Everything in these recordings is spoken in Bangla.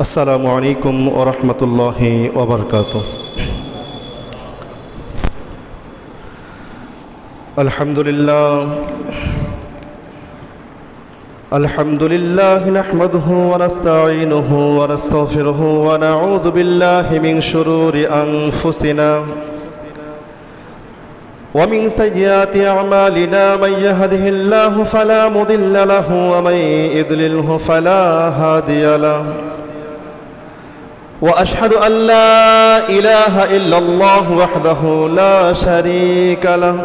আসসালামু আলাইকুম ওয়া রাহমাতুল্লাহি ওয়া বারাকাতুহু। আলহামদুলিল্লাহ নাহমাদুহু ওয়া নাস্তাঈনুহু ওয়া নাস্তাগফিরুহু ওয়া নাউযু বিল্লাহি মিন শুরুরি আনফুসিনা ওয়া মিন সাইয়্যাতি আ'মালিনা মান ইয়াহদিহিল্লাহু ফালা মুদিল্লা লাহু ওয়া মান ইউদ্লিলহু ফালা হাদিয়া লাহু وأشهد أن لا إله إلا الله وحده لا شريك له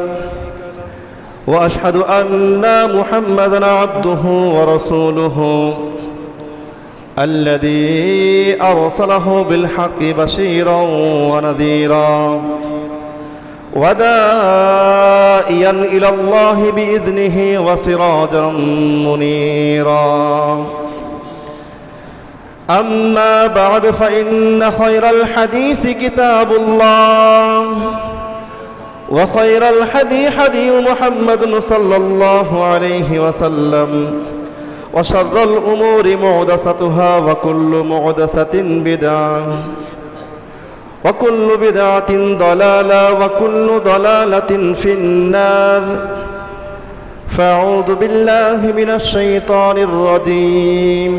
وأشهد أن محمدًا عبده ورسوله الذي أرسله بالحق بشيرًا ونذيرًا وداعيًا إلى الله بإذنه وسراجًا منيرًا. أما بعد فإن خير الحديث كتاب الله وخير الهدي هدي محمد صلى الله عليه وسلم وشر الأمور محدثاتها وكل محدثة بدعة وكل بدعة ضلالة وكل ضلالة في النار. فأعوذ بالله من الشيطان الرجيم.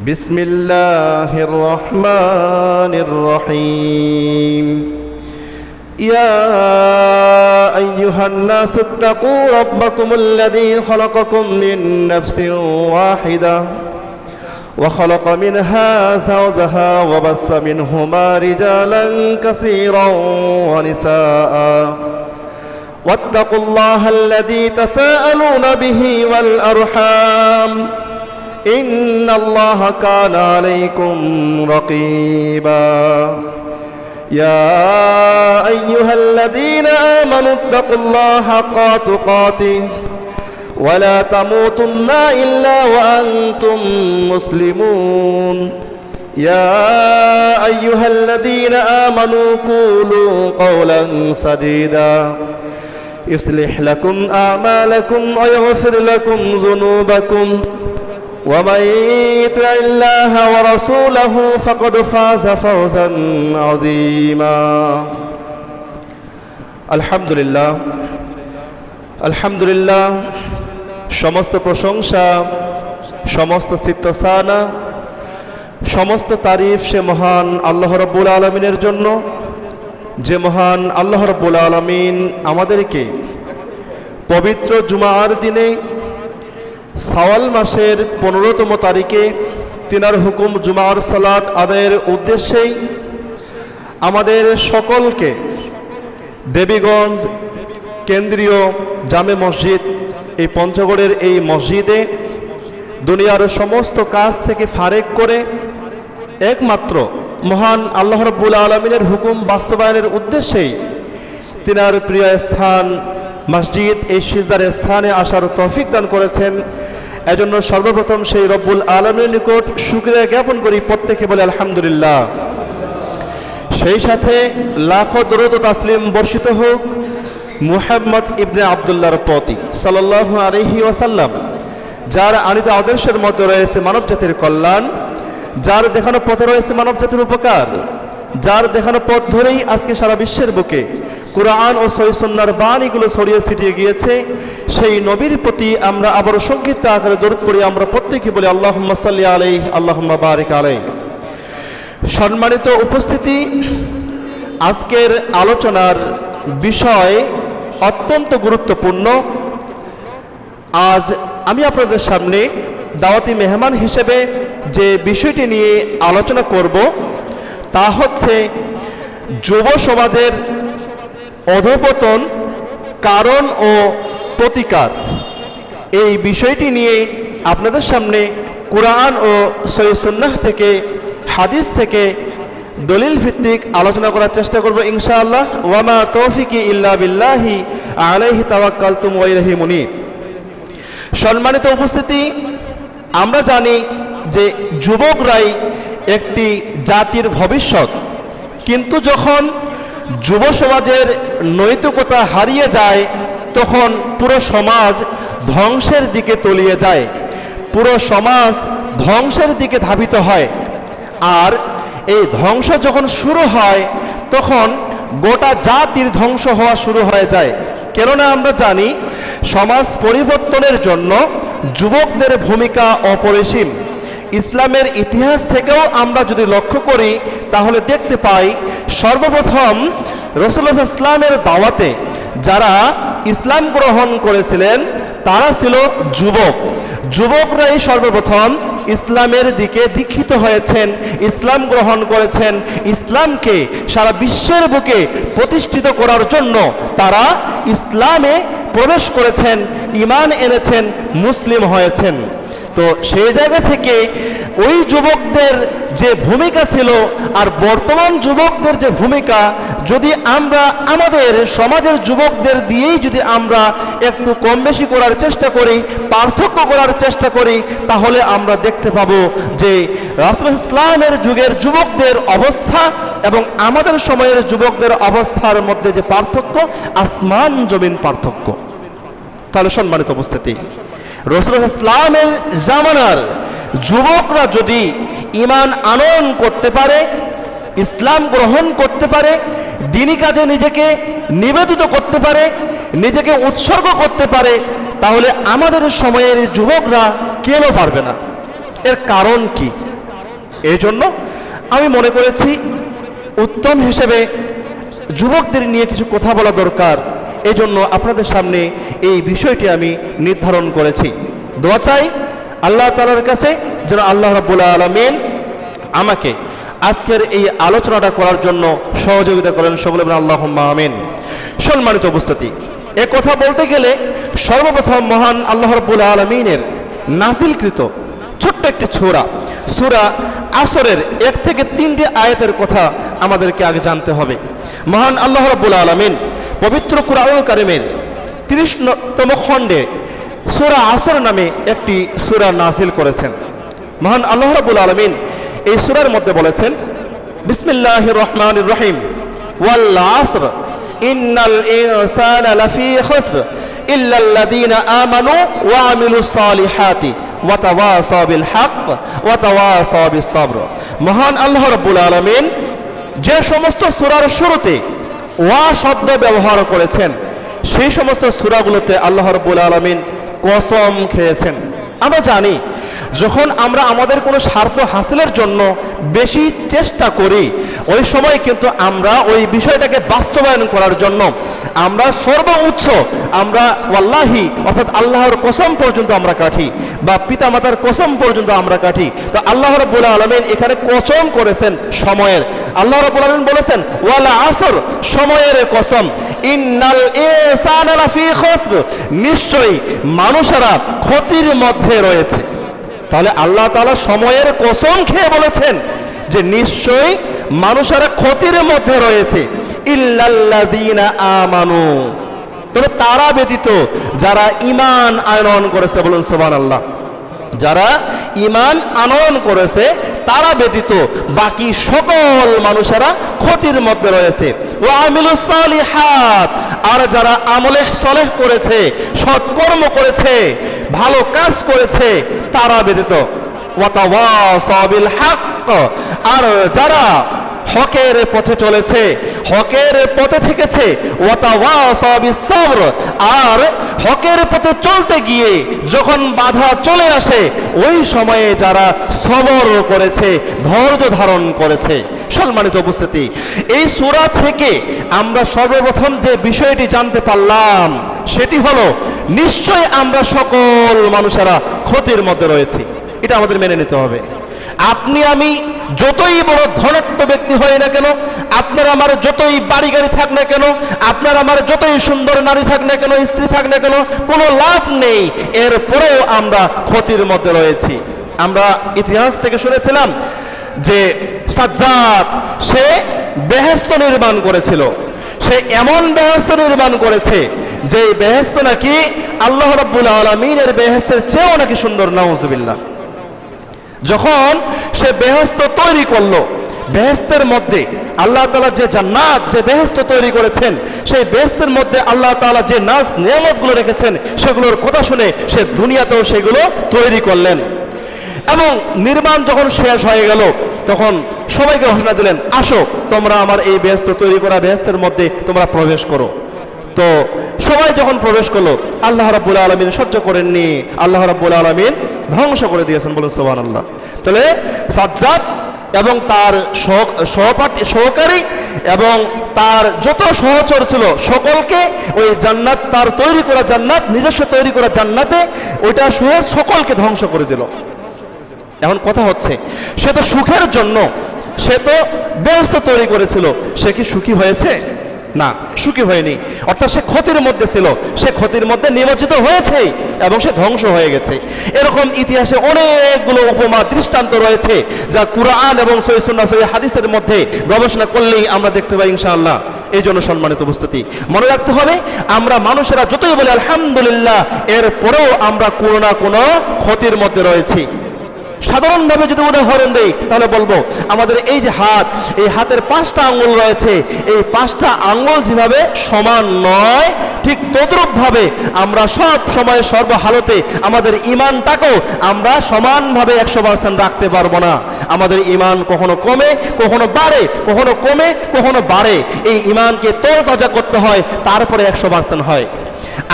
بسم الله الرحمن الرحيم. يا أيها الناس اتقوا ربكم الذي خلقكم من نفس واحدة وخلق منها زوجها وبث منهما رجالا كثيرا ونساء واتقوا الله الذي تساءلون به والأرحام إن الله كان عليكم رقيبا. يا أيها الذين آمنوا اتقوا الله حق تقاته ولا تموتن إلا وأنتم مسلمون. يا أيها الذين آمنوا قولوا قولا سديدا يصلح لكم أعمالكم ويغفر لكم ذنوبكم ومن يطع الله ورسوله فقد فاز فوزا عظيما. আলহামদুলিল্লাহ আলহামদুলিল্লাহ সমস্ত প্রশংসা, সমস্ত সিত্তসানা, সমস্ত তারিফ সে মহান আল্লাহ রাব্বুল আলামিনের জন্য, যে মহান আল্লাহ রাব্বুল আলামিন আমাদেরকে পবিত্র জুমার দিনে শাওয়াল মাসের 15তম তারিখে তিনার হুকুম জুমার সালাত আদায়ের উদ্দেশ্যেই আমাদের সকলকে দেবীগঞ্জ কেন্দ্রীয় জামে মসজিদ এই পঞ্চগড়ের এই মসজিদে দুনিয়ার সমস্ত কাজ থেকে ফারেক করে একমাত্র মহান আল্লাহ রাব্বুল আলামিনের হুকুম বাস্তবায়নের উদ্দেশ্যেই তিনার প্রিয় স্থান মসজিদ এই সিজদার স্থানে আসার তৌফিক দান করেছেন। এজন্য সর্বপ্রথম সেই রব্বুল আলামিনের নিকট শুকরিয়া জ্ঞাপন করি, প্রত্যেকে বলে আলহামদুলিল্লাহ। সেই সাথে লাখো দরুদ ও তাসলিম বর্ষিত হোক মুহাম্মদ ইবনে আব্দুল্লাহর প্রতি সাল্লাল্লাহু আলাইহি ওয়াসাল্লাম, যার আনিত আদর্শের মধ্যে রয়েছে মানবজাতির কল্যাণ, যার দেখানো পথে রয়েছে মানবজাতির উপকার, যার দেখানো পথ ধরেই আজকে সারা বিশ্বের বুকে কুরআন ও সহিহ সুন্নাহর বাণীগুলো ছড়িয়ে ছিটিয়ে গিয়েছে। সেই নবীর প্রতি আমরা আবারও সংক্ষিপ্ত আকারে দরুদ পড়ি। আমরা প্রত্যেকে বলি আল্লাহুম্মা সাল্লি আলাইহি আল্লাহুম্মা বারিক আলাইহি। সম্মানিত উপস্থিতি, আজকের আলোচনার বিষয় অত্যন্ত গুরুত্বপূর্ণ। আজ আমি আপনাদের সামনে দাওয়াতি মেহমান হিসেবে যে বিষয়টি নিয়ে আলোচনা করব তা হচ্ছে যুব সমাজের অধঃপতন, কারণ ও প্রতিকার। এই বিষয়টি নিয়ে আপনাদের সামনে কুরআন ও সহিহ সুন্নাহ থেকে, হাদিস থেকে দলিল ভিত্তিক আলোচনা করার চেষ্টা করব ইনশাআল্লাহ। ওয়ামা তৌফিকি ইল্লা বিল্লাহি আলাইহি তাওয়াক্কালতু ওয়া ইলাইহি মুনীব। সম্মানিত উপস্থিতি, আমরা জানি যে যুবকরাই একটি জাতির ভবিষ্যৎ, কিন্তু যখন যুব সমাজের নৈতিকতা হারিয়ে যায় তখন পুরো সমাজ ধ্বংসের দিকে তলিয়ে যায়, পুরো সমাজ ধ্বংসের দিকে ধাবিত হয়। আর এই ধ্বংস যখন শুরু হয় তখন গোটা জাতির ধ্বংস হওয়া শুরু হয়ে যায়। কেননা আমরা জানি সমাজ পরিবর্তনের জন্য যুবকদের ভূমিকা অপরিসীম। ইসলামের ইতিহাস থেকেও আমরা যদি লক্ষ্য করি তাহলে দেখতে পাই সর্বপ্রথম রাসূলুল্লাহ সাল্লাল্লাহু আলাইহি ওয়াসাল্লামের দাওয়াতে যারা ইসলাম গ্রহণ করেছিলেন তারা ছিল যুবক। যুবকরাই সর্বপ্রথম ইসলামের দিকে দীক্ষিত হয়েছেন, ইসলাম গ্রহণ করেছেন। ইসলামকে সারা বিশ্বের বুকে প্রতিষ্ঠিত করার জন্য তারা ইসলামে প্রবেশ করেছেন, ঈমান এনেছেন, মুসলিম হয়েছেন। তো সেই জায়গা থেকে ওই যুবকদের যে ভূমিকা ছিল আর বর্তমান যুবকদের যে ভূমিকা, যদি আমরা আমাদের সমাজের যুবকদের দিয়েই যদি আমরা একটু কম বেশি করার চেষ্টা করি, পার্থক্য করার চেষ্টা করি, তাহলে আমরা দেখতে পাবো যে রাসূল ইসলামের যুগের যুবকদের অবস্থা এবং আমাদের সময়ের যুবকদের অবস্থার মধ্যে যে পার্থক্য, আসমান জমিন পার্থক্য। তাহলে সম্মানিত উপস্থিতি, রাসূলুল্লাহ ইসলামের জামানার যুবকরা যদি ঈমান আনয়ন করতে পারে, ইসলাম গ্রহণ করতে পারে, দ্বীনি কাজে নিজেকে নিবেদিত করতে পারে, নিজেকে উৎসর্গ করতে পারে, তাহলে আমাদের সময়ের যুবকরা কেন পারবে না? এর কারণ কি? এই জন্য আমি মনে করেছি উত্তম হিসেবে যুবকদের নিয়ে কিছু কথা বলা দরকার। এই জন্য আপনাদের সামনে এই বিষয়টি আমি নির্ধারণ করেছি। দোয়া চাই আল্লাহ তাআলার কাছে যেন আল্লাহ রাব্বুল আলামিন আমাকে আজকের এই আলোচনাটা করার জন্য সহযোগিতা করেন। সকলে বলেন আল্লাহুম্মা আমিন। সম্মানিত উপস্থিতি, এ কথা বলতে গেলে সর্বপ্রথম মহান আল্লাহ রাব্বুল আলামিনের নাজিলকৃত ছোট্ট একটি সূরা আসরের 1 থেকে 3টি আয়াতের কথা আমাদেরকে আগে জানতে হবে। মহান আল্লাহ রাব্বুল আলামিন পবিত্র কুরআনুল কারীমের 30তম খণ্ডে সূরা আসর নামে একটি সূরা নাযিল করেছেন। মহান আল্লাহ রাব্বুল আলামিন এই সূরার মধ্যে বলেছেন, বিসমিল্লাহির রহমানির রহিম, ওয়াল আসর ইন্নাল ইনসানা লাফি খুসর ইল্লাল্লাযীনা আমানু ওয়া আমিলুস সালিহাতি ওয়া তাওয়াসাউ বিল হক ওয়া তাওয়াসাউ বিস সবর। মহান আল্লাহ রাব্বুল আলামিন যে সমস্ত সূরার শুরুতে ওয়া শব্দ ব্যবহার করেছেন সেই সমস্ত সূরাগুলোতে আল্লাহ রাব্বুল আলামিন কসম খেয়েছেন। আমরা জানি যখন আমরা আমাদের কোনো স্বার্থ হাসিলের জন্য বেশি চেষ্টা করি, ওই সময় কিন্তু আমরা ওই বিষয়টাকে বাস্তবায়ন করার জন্য আমরা সর্বোচ্চ আমরা ওয়াল্লাহি অর্থাৎ আল্লাহর কসম পর্যন্ত আমরা কাটি, বা পিতামাতার কসম পর্যন্ত আমরা কাটি। তো আল্লাহ রাব্বুল আলামিন এখানে কসম করেছেন সময়ের। আল্লাহ রাব্বুল আলামিন বলেছেন ওয়াল আসর, সময়ের কসম, ইন্নাল ইনসানা লাফি খুসর, নিশ্চয়ই মানুষেরা ক্ষতির মধ্যে রয়েছে। তাহলে আল্লাহ তাআলা সময়ের কসম খেয়ে বলেছেন যে নিশ্চয়ই মানুষেরা ক্ষতির মধ্যে রয়েছে। ইল্লাল্লাযীনা আমানু, তবে তারা ব্যতীত যারা ঈমান আনয়ন করেছে, বলুন সুবহানাল্লাহ, যারা ঈমান আনয়ন করেছে তারা ব্যতীত বাকি সকল মানুষেরা ক্ষতির মধ্যে রয়েছে। ওয়া আমিলুস সালিহাত, আর যারা আমলে সলেহ করেছে, সৎকর্ম করেছে, ভালো কাজ করেছে তারা ব্যতীত। ওয়া তাওয়াসাউ বিল হক, আর যারা হকের পথে চলেছে, হকের পথে থেকেছে। ওয়া তাওয়াসাউ বিস সবর, আর হকের পথে চলতে গিয়ে যখন বাধা চলে আসে ওই সময়ে যারা সবর করেছে, ধৈর্য ধারণ করেছে। সম্মানিত উপস্থিতি, এই সূরা থেকে আমরা সর্বপ্রথম যে বিষয়টি জানতে পারলাম সেটি হলো নিশ্চয় আমরা সকল মানুষেরা ক্ষতির মধ্যে রয়েছি। এটা আমাদের মেনে নিতে হবে। আপনি আমি যতই বড় ধনাঢ্য ব্যক্তি হই না কেন, আপনার আমার যতই বাড়ি গাড়ি থাক না কেন, আপনার আমার যতই সুন্দর নারী থাক না কেন, স্ত্রী থাক না কেন, কোনো লাভ নেই, এরপরেও আমরা ক্ষতির মধ্যে রয়েছি। আমরা ইতিহাস থেকে শুনেছিলাম যে সাজ্জাদ সে বেহেশত নির্মাণ করেছিল। সে এমন বেহেশত নির্মাণ করেছে যে বেহেশত নাকি আল্লাহ রাব্বুল আলামিনের বেহেশতের চেয়েও নাকি সুন্দর, নাউজুবিল্লাহ। যখন সে বেহেশত তৈরি করলো, বেহেশতের মধ্যে আল্লাহ তাআলা যে জান্নাত, যে বেহেশত তৈরি করেছেন, সেই বেহেশতের মধ্যে আল্লাহ তাআলা যে নাজ নিয়ামতগুলো রেখেছেন সেগুলোর কথা শুনে সে দুনিয়াতেও সেগুলো তৈরি করলেন। এবং নির্মাণ যখন শেষ হয়ে গেল তখন সবাইকে ঘোষণা দিলেন, আসো তোমরা আমার এই বেহেশত তৈরি করা বেহেশতের মধ্যে তোমরা প্রবেশ করো। তো সবাই যখন প্রবেশ করলো, আল্লাহ রাব্বুল আলামিন সহ্য করেননি, আল্লাহ রাব্বুল আলামিন ধ্বংস করে দিয়েছেন, বলুন সুবহানাল্লাহ। তাহলে সাজ্জাদ এবং তার সহকারী এবং তার যত সহচর ছিল সকলকে ওই জান্নাত, তার তৈরি করা জান্নাত, নিজস্ব তৈরি করা জান্নাতে ওইটা সকলকে ধ্বংস করে দিল। এখন কথা হচ্ছে, সে তো সুখের জন্য, সে তো বেহেশত তৈরি করেছিল, সে কি সুখী হয়েছে? না, সুখী হয়নি। অর্থাৎ সে ক্ষতির মধ্যে ছিল, সে ক্ষতির মধ্যে নিমজ্জিত হয়েছে এবং সে ধ্বংস হয়ে গেছে। এরকম ইতিহাসে অনেকগুলো উপমা দৃষ্টান্ত রয়েছে যা কুরআন এবং সহিহ সুন্নাহ সহিহ হাদিসের মধ্যে গবেষণা করলেই আমরা দেখতে পাই ইনশাআল্লাহ। এই জন্য সম্মানিত উপস্থিতি, মনে রাখতে হবে, আমরা মানুষেরা যতই বলি আলহামদুলিল্লাহ, এরপরেও আমরা কোনো না কোনো ক্ষতির মধ্যে রয়েছি। সাধারণভাবে যদি উদাহরণ দেই তাহলে বলবো, আমাদের এই যে হাত, এই হাতের 5টা আঙ্গুল রয়েছে, এই 5টা আঙ্গুল যেভাবে সমান নয়, ঠিক তদ্রূপভাবে আমরা সব সময় সর্বহালতে আমাদের ইমানটাকেও আমরা সমানভাবে 100% রাখতে পারবো না। আমাদের ইমান কখনো কমে, কখনো বাড়ে, কখনো কমে, কখনো বাড়ে। এই ইমানকে তরতাজা করতে হয়, তারপরে 100% হয়।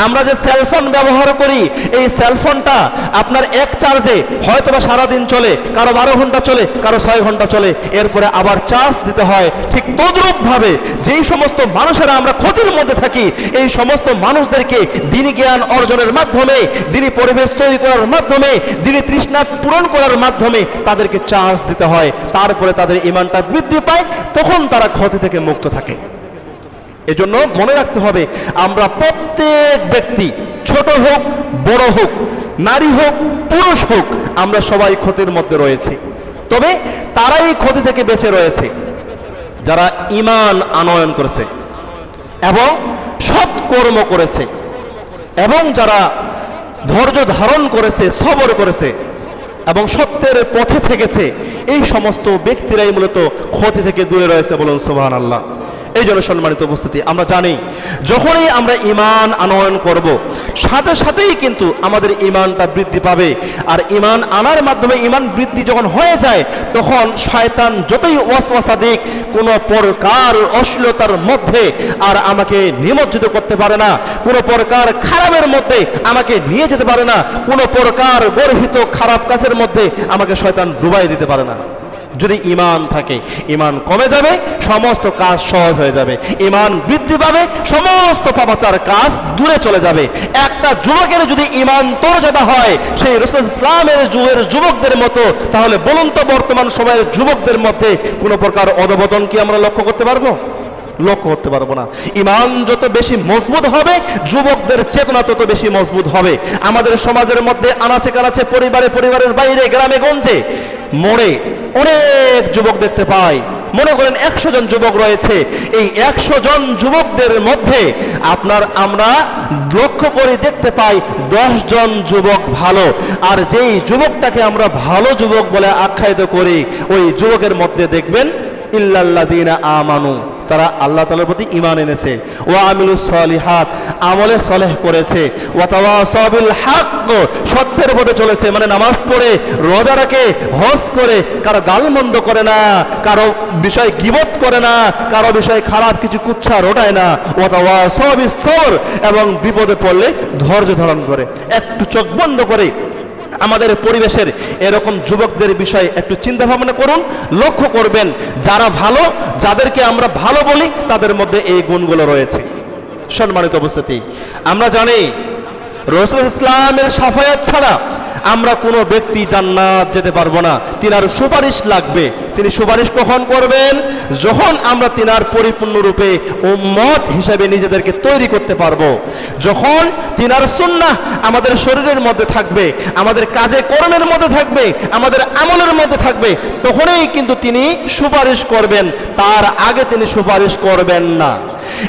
আমরা যে সেলফোন ব্যবহার করি, এই সেলফোনটা আপনার এক চার্জে হয়তোবা সারাদিন চলে, কারো 12 ঘন্টা চলে, কারো 6 ঘন্টা চলে, এরপরে আবার চার্জ দিতে হয়। ঠিক তদ্রূপভাবে যেই সমস্ত মানুষেরা আমরা ক্ষতির মধ্যে থাকি, এই সমস্ত মানুষদেরকে দিনী জ্ঞান অর্জনের মাধ্যমে, দিনী পরিবেশ তৈরি করার মাধ্যমে, দিনী তৃষ্ণা পূরণ করার মাধ্যমে তাদেরকে চার্জ দিতে হয়। তারপরে তাদের ইমানটা বৃদ্ধি পায়, তখন তারা ক্ষতি থেকে মুক্ত থাকে। এজন্য মনে রাখতে হবে, আমরা প্রত্যেক ব্যক্তি, ছোট হোক বড় হোক, নারী হোক পুরুষ হোক, আমরা সবাই ক্ষতির মধ্যে রয়েছে। তবে তারাই ক্ষতি থেকে বেঁচে রয়েছে যারা ঈমান আনয়ন করেছে এবং সৎ কর্ম করেছে এবং যারা ধৈর্য ধারণ করেছে, সবর করেছে এবং সত্যের পথে থেকেছে। এই সমস্ত ব্যক্তিরাই মূলত ক্ষতি থেকে দূরে রয়েছে, বলুন সুবহানাল্লাহ। এই জন্য সম্মানিত উপস্থিতি, আমরা জানি যখনই আমরা ঈমান আনয়ন করব, সাথে সাথেই কিন্তু আমাদের ঈমানটা বৃদ্ধি পাবে। আর ঈমান আনার মাধ্যমে ঈমান বৃদ্ধি যখন হয়ে যায়, তখন শয়তান যতই ওয়াসওয়াসা দিক, কোনো প্রকার অশ্লীলতার মধ্যে আর আমাকে নিমজ্জিত করতে পারে না, কোনো প্রকার খারাপের মধ্যে আমাকে নিয়ে যেতে পারে না, কোনো প্রকার গর্হিত খারাপ কাজের মধ্যে আমাকে শয়তান ডুবাই দিতে পারে না। যদি ঈমান থাকে, ঈমান কমে যাবে, সমস্ত কাজ সহজ হয়ে যাবে। ঈমান বৃদ্ধি পাবে, সমস্ত পাপাচার কাজ দূরে চলে যাবে। একটা যুবকের যদি ঈমান তরজাদা হয়, সেই রাসূল ইসলামের যুগের যুবকদের মতো, তাহলে বলুন তো বর্তমান সময়ের যুবকদের মধ্যে কোনো প্রকার অধঃপতন কি আমরা লক্ষ্য করতে পারবো? লক্ষ্য করতে পারবো না। ঈমান যত বেশি মজবুত হবে, যুবকদের চেতনা তত বেশি মজবুত হবে। আমাদের সমাজের মধ্যে আনাচে কানাচে, পরিবারের বাইরে, গ্রামে গঞ্জে, মোড়ে অনেক যুবক দেখতে পাই। মনে করেন 100 জন যুবক রয়েছে, এই 100 জন যুবকদের মধ্যে আমরা লক্ষ্য করে দেখতে পাই 10 জন যুবক ভালো। আর যেই যুবকটাকে আমরা ভালো যুবক বলে আখ্যায়িত করি, ওই যুবকের মধ্যে দেখবেন ইল্লাল্লাযীনা আমানু, তারা আল্লাহ তাআলার প্রতি ঈমান এনেছে, ওয়া আমিলুস সলিহাত, আমলে সলেহ করেছে, ওয়া তাওয়াসাউ বিল হক, সত্যের পথে চলেছে, মানে নামাজ পড়ে, রোজা রাখে, হজ করে, কারো গালমন্দ করে না, কারো বিষয় গীবত করে না, কারো বিষয় খারাপ কিছু কুচ্ছা রটায় না, ওয়া তাওয়াসাউ বিস সবর, এবং বিপদে পড়লে ধৈর্য ধারণ করে। একটু চোখ বন্ধ করে আমাদের পরিবেশের এরকম যুবকদের বিষয়ে একটু চিন্তা ভাবনা করুন, লক্ষ্য করবেন যারা ভালো, যাদেরকে আমরা ভালো বলি, তাদের মধ্যে এই গুণগুলো রয়েছে। সম্মানিত উপস্থিতি, আমরা জানি রাসূল ইসলামের শাফায়াত ছাড়া আমরা কোনো ব্যক্তি জান্নাত যেতে পারবো না, তিনার সুপারিশ লাগবে। তিনি সুপারিশ কখন করবেন? যখন আমরা তিনার পরিপূর্ণরূপে উম্মত হিসেবে নিজেদেরকে তৈরি করতে পারবো, যখন তিনার সুন্নাহ আমাদের শরীরের মধ্যে থাকবে, আমাদের কাজে কর্মের মধ্যে থাকবে, আমাদের আমলের মধ্যে থাকবে, তখনই কিন্তু তিনি সুপারিশ করবেন, তার আগে তিনি সুপারিশ করবেন না।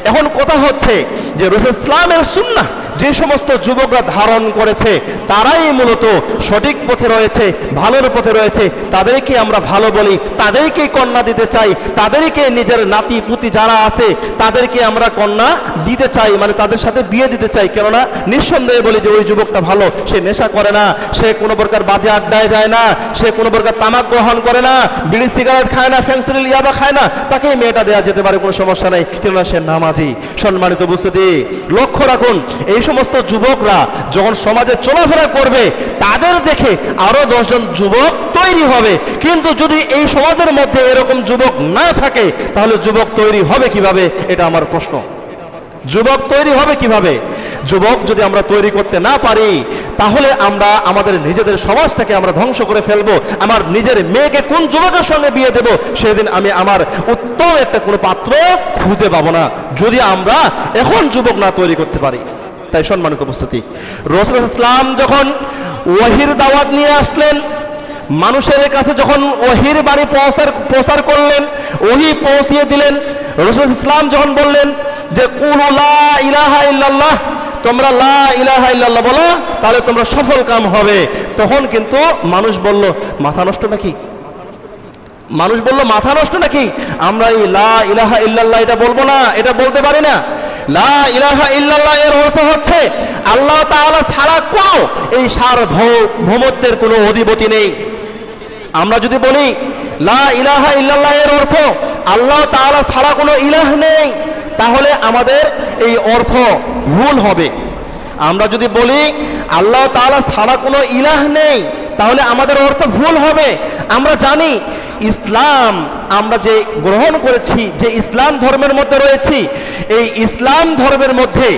এখন কথা হচ্ছে যে রাসূল ইসলামের সুন্নাহ যে সমস্ত যুবকরা ধারণ করেছে তারাই মূলত সঠিক পথে রয়েছে, ভালোর পথে রয়েছে, তাদেরকে আমরা ভালো বলি, তাদেরকেই কন্যা দিতে চাই, তাদেরকে নিজের নাতি পুতি যারা আছে তাদেরকে আমরা কন্যা দিতে চাই, মানে তাদের সাথে বিয়ে দিতে চাই। কেননা নিঃসন্দেহে বলি যে ওই যুবকটা ভালো, সে নেশা করে না, সে কোনো প্রকার বাজে আড্ডায় যায় না, সে কোনো প্রকার তামাক গ্রহণ করে না, বিড়ি সিগারেট খায় না, ফেন্সিডিল ইয়াবা খায় না, তাকে মেয়েটা দেওয়া যেতে পারে, কোনো সমস্যা নেই, কেননা সে নামাজি। সম্মানিত উপস্থিতি, লক্ষ্য রাখুন এই সমস্ত যুবকরা যখন সমাজে চলাফেরা করবে তাদের দেখে আরো 10 জন যুবক তৈরি হবে। কিন্তু যদি এই সমাজের মধ্যে এরকম যুবক না থাকে তাহলে যুবক তৈরি হবে কিভাবে? এটা আমার প্রশ্ন। যুবক তৈরি হবে কিভাবে? যুবক যদি আমরা তৈরি করতে না পারি তাহলে আমরা আমাদের নিজেদের সমাজটাকে আমরা ধ্বংস করে ফেলবো। আমার নিজের মেয়েকে কোন যুবকের সঙ্গে বিয়ে দেব সেদিন আমি আমার উত্তম একটা কোনো পাত্র খুঁজে পাবো না, যদি আমরা এখন যুবক না তৈরি করতে পারি। তাই সম্মানিত উপস্থিতি, রাসূল ইসলাম যখন ওহীর দাওয়াত নিয়ে আসলেন, মানুষের কাছে যখন ওহীর বাণী প্রচার করলেন, ওহী পৌঁছিয়ে দিলেন, রাসূল ইসলাম যখন বললেন যে কুলু লা ইলাহা ইল্লাল্লাহ, তোমরা লা ইলাহা ইল্লাল্লাহ বলো তাহলে তোমরা সফল কাম হবে, তখন কিন্তু মানুষ বলল মাথা নষ্ট নাকি? মানুষ বলল মাথা নষ্ট নাকি? আমরা এই লা ইলাহা ইল্লাল্লাহ এটা বলবো না, এটা বলতে পারি না। লা ইলাহা ইল্লাল্লাহ এর অর্থ হচ্ছে আল্লাহ তাআলা ছাড়া কোনো এই সার্বভৌমত্বের কোনো অধিপতি নেই। আমরা যদি বলি লা ইলাহা ইল্লাল্লাহ এর অর্থ আল্লাহ তাআলা ছাড়া কোনো ইলাহ নেই, তাহলে আমাদের এই অর্থ ভুল হবে। আমরা যদি বলি আল্লাহ তাআলা ছাড়া কোনো ইলাহ নেই তাহলে আমাদের অর্থ ভুল হবে। আমরা জানি ইসলাম আমরা যে গ্রহণ করেছি, যে ইসলাম ধর্মের মধ্যে রয়েছি, এই ইসলাম ধর্মের মধ্যে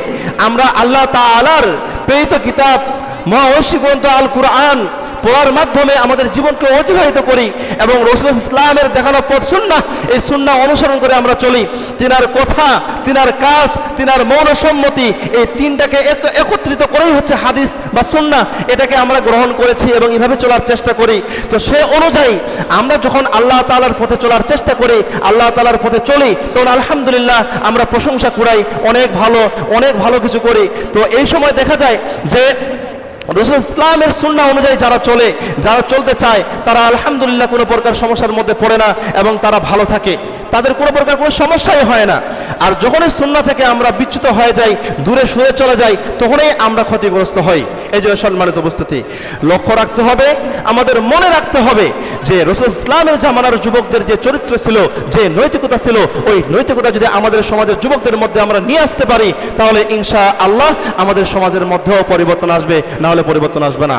আমরা আল্লাহ তাআলার প্রেরিত কিতাব মহাঐশী গ্রন্থ আল কুরআন পড়ার মাধ্যমে আমাদের জীবনকে অতিবাহিত করি এবং রাসূল ইসলামের দেখানো পথ সুন্নাহ, এই সুন্নাহ অনুসরণ করে আমরা চলি। তিনার কথা, তিনার কাজ, তিনার মনসম্মতি, এই তিনটাকে একত্রিত করেই হচ্ছে হাদিস বা সুন্নাহ, এটাকে আমরা গ্রহণ করেছি এবং এইভাবে চলার চেষ্টা করি। তো সে অনুযায়ী আমরা যখন আল্লাহ তাআলার পথে চলার চেষ্টা করি, আল্লাহ তাআলার পথে চলি, তখন আলহামদুলিল্লাহ আমরা প্রশংসা কুড়াই, অনেক ভালো কিছু করি। তো এই সময় দেখা যায় যে রাসূল ইসলামের সুন্নাহ অনুযায়ী যারা চলতে চায় তারা আলহামদুলিল্লাহ কোনো প্রকার সমস্যার মধ্যে পড়ে না এবং তারা ভালো থাকে, তাদের কোনো প্রকার কোনো সমস্যাই হয় না। আর যখনই সুন্নাহ থেকে আমরা বিচ্যুত হয়ে যাই, দূরে সরে চলে যাই, তখনই আমরা ক্ষতিগ্রস্ত হই। এই যে সম্মানিত উপস্থিতি, লক্ষ্য রাখতে হবে, আমাদের মনে রাখতে হবে যে রাসূল ইসলামের জামানার যুবকদের যে চরিত্র ছিল, যে নৈতিকতা ছিল, ওই নৈতিকতা যদি আমাদের সমাজের যুবকদের মধ্যে আমরা নিয়ে আসতে পারি তাহলে ইনশাআল্লাহ আমাদের সমাজের মধ্যেও পরিবর্তন আসবে, না হলে পরিবর্তন আসবে না।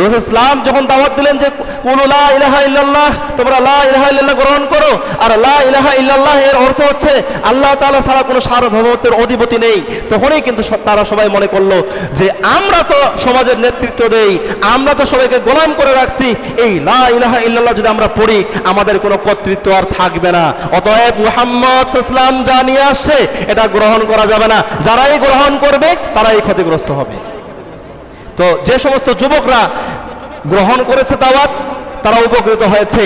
রাসূল ইসলাম যখন দাওয়াত দিলেন যে কুলু লা ইলাহা ইল্লাল্লাহ, তোমরা লা ইলাহা ইল্লাল্লাহ গ্রহণ করো, আর লা ইলাহা ইল্লাল্লাহ এর অর্থ হচ্ছে আল্লাহ তাআলা ছাড়া কোনো সার্বভৌমত্বের অধিপতি নেই, তখনই কিন্তু তারা সবাই মনে করলো যে আমরা তো সমাজের নেতৃত্ব দেই, আমরা তো সবাইকে গোলাম করে রাখছি, এই লা ইলাহা ইল্লাল্লাহ যদি আমরা পড়ি আমাদের কোনো কর্তৃত্ব আর থাকবে না। অতএব মুহাম্মদ সাল্লাল্লাহু আলাইহি ওয়াসাল্লাম যা নিয়ে আসছে এটা গ্রহণ করা যাবে না, যারাই গ্রহণ করবে তারাই ক্ষতিগ্রস্ত হবে। তো যে সমস্ত যুবকরা গ্রহণ করেছে দাওয়াত, তারা উপকৃত হয়েছে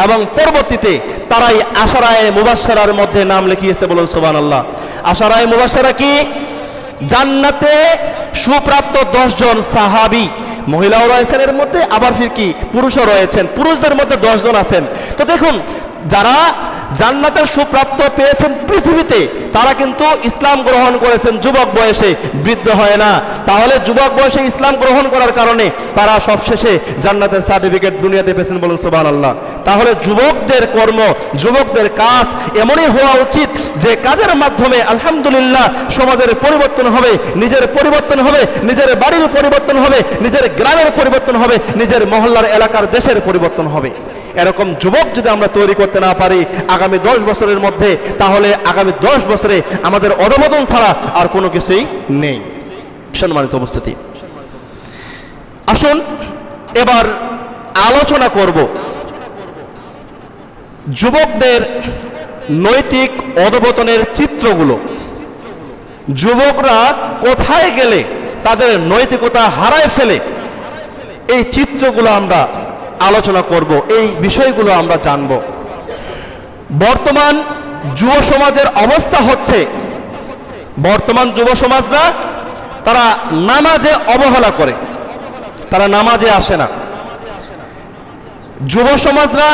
এবং পরবর্তীতে তারাই আশারায়ে মুবাশশারার মধ্যে নাম লিখিয়েছে। বলুন সুবহানাল্লাহ। আশারায়ে মুবাশশারা কি? জান্নাতে সুপ্রাপ্ত 10 জন সাহাবী, মহিলাও রয়েছেন এর মধ্যে, আবার ফির কি পুরুষও রয়েছেন, পুরুষদের মধ্যে 10 জন আছেন। তো দেখুন, যারা জান্নাতের সুপ্রাপ্ত পেয়েছেন পৃথিবীতে তারা কিন্তু ইসলাম গ্রহণ করেছেন যুবক বয়সে, বৃদ্ধ হয় না। তাহলে যুবক বয়সে ইসলাম গ্রহণ করার কারণে তারা সবশেষে জান্নাতের সার্টিফিকেট দুনিয়াতে পেয়েছেন। বলুন সুবহানাল্লাহ। তাহলে যুবকদের কর্ম, যুবকদের কাজ এমনই হওয়া উচিত যে কাজের মাধ্যমে আলহামদুলিল্লাহ সমাজের পরিবর্তন হবে, নিজের পরিবর্তন হবে, নিজের বাড়ির পরিবর্তন হবে, নিজের গ্রামের পরিবর্তন হবে, নিজের মহল্লার এলাকার দেশের পরিবর্তন হবে। এরকম যুবক যদি আমরা তৈরি করতে না পারি আগামী 10 বছরের মধ্যে, তাহলে আগামী 10 বছরে আমাদের অধঃপতন ছাড়া আর কোনো কিছুই নেই। সম্মানিত উপস্থিতি, আসুন এবার আলোচনা করব যুবকদের নৈতিক অধঃপতনের চিত্রগুলো। যুবকরা কোথায় গেলে তাদের নৈতিকতা হারায় ফেলে, এই চিত্রগুলো আমরা আলোচনা করব, এই বিষয়গুলো আমরা জানব। বর্তমান যুব সমাজের অবস্থা হচ্ছে, বর্তমান যুব সমাজরা তারা নামাজে অবহেলা করে, তারা নামাজে আসে না। যুব সমাজরা